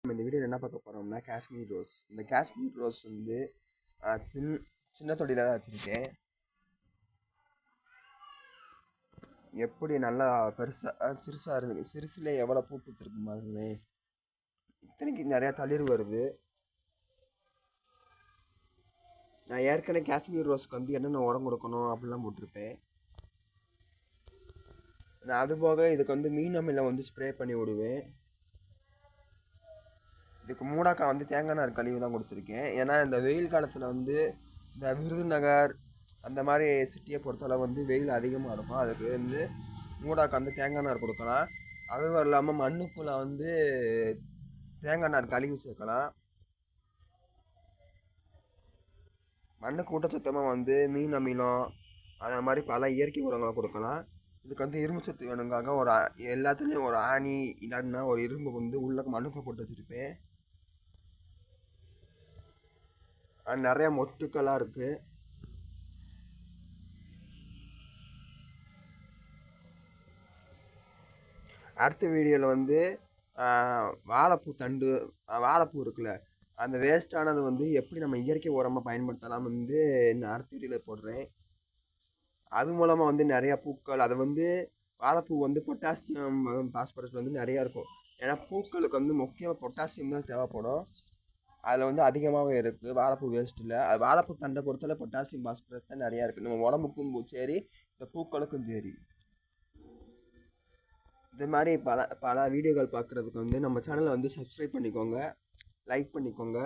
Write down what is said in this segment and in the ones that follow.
நம்ம இந்த வீடியோவில் என்ன பார்க்க போகிறோம்னா காஷ்மீர் ரோஸ். இந்த காஷ்மீர் ரோஸ் வந்து சின்ன தொட்டியில் தான் வச்சுருக்கேன். எப்படி நல்லா பெருசாக சிறுசாக இருக்குது. சிறுசுல எவ்வளோ பூ பூத்துருக்கு பாருங்களே. இத்தனைக்கு நிறையா தளிர் வருது. நான் ஏற்கனவே காஷ்மீர் ரோஸ்க்கு வந்து என்னென்ன உரம் கொடுக்கணும் அப்படிலாம் போட்டிருப்பேன். நான் அதுபோக இதுக்கு வந்து மீன் அமிலம் வந்து ஸ்ப்ரே பண்ணி விடுவேன். இதுக்கு மூடாக்கா வந்து தேங்காய் நார் கழிவு தான் கொடுத்துருக்கேன். ஏன்னா இந்த வெயில் காலத்தில் வந்து இந்த விருதுநகர் அந்த மாதிரி சிட்டியை பொறுத்தளவு வந்து வெயில் அதிகமாக இருக்கும். அதுக்கு வந்து மூடாக்கா வந்து தேங்காய் நார் கொடுக்கலாம். அதுவும் இல்லாமல் மண்ணுக்குள்ளே வந்து தேங்காய் நார் கழிவு சேர்க்கலாம். மண்ணுக்கு ஊட்டச்சத்தமாக வந்து மீன் அமிலம் அந்த மாதிரி பல இயற்கை உரங்களை கொடுக்கலாம். இதுக்கு வந்து இரும்பு சத்து வேணுங்காக எல்லாத்துலேயும் ஒரு ஆணி இல்லாட்டினா ஒரு இரும்பு வந்து உள்ள மண்ணுக்குள்ள போட்டு வச்சுருப்பேன். நிறைய மொட்டுக்களாக இருக்குது. அடுத்த வீடியோவில் வந்து வாழைப்பூ இருக்குல்ல, அந்த வேஸ்ட்டானது வந்து எப்படி நம்ம இயற்கை உரமாக பயன்படுத்தலாம் வந்து நான் அடுத்த வீடியோவில் போடுறேன். அது மூலமாக வந்து நிறையா பூக்கள், அதை வந்து வாழைப்பூ வந்து பொட்டாசியம் பாஸ்பரஸ் வந்து நிறையா இருக்கும். ஏன்னா பூக்களுக்கு வந்து முக்கியமாக பொட்டாசியம் தான் தேவைப்படும். அதில் வந்து அதிகமாகவே இருக்குது வாழைப்பூ வேஸ்ட்டில். அது வாழைப்பூ தண்டை பொறுத்தல பொட்டாசியம் பாஸ்பரஸ் தான் நிறையா இருக்குது. நம்ம உடம்புக்கும் சரி, இந்த பூக்களுக்கும் சரி. இது மாதிரி பல வீடியோக்கள் பார்க்குறதுக்கு வந்து நம்ம சேனலை வந்து சப்ஸ்கிரைப் பண்ணிக்கோங்க, லைக் பண்ணிக்கோங்க.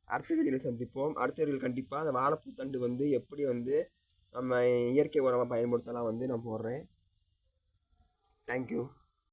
அடுத்த வீடியோவில் சந்திப்போம். அடுத்த வீடியோவில் கண்டிப்பாக அந்த வாழைப்பூ தண்டு வந்து எப்படி வந்து நம்ம இயற்கை உரமாக பயன்படுத்தலாம் வந்து நான் போடுறேன். தேங்க்யூ.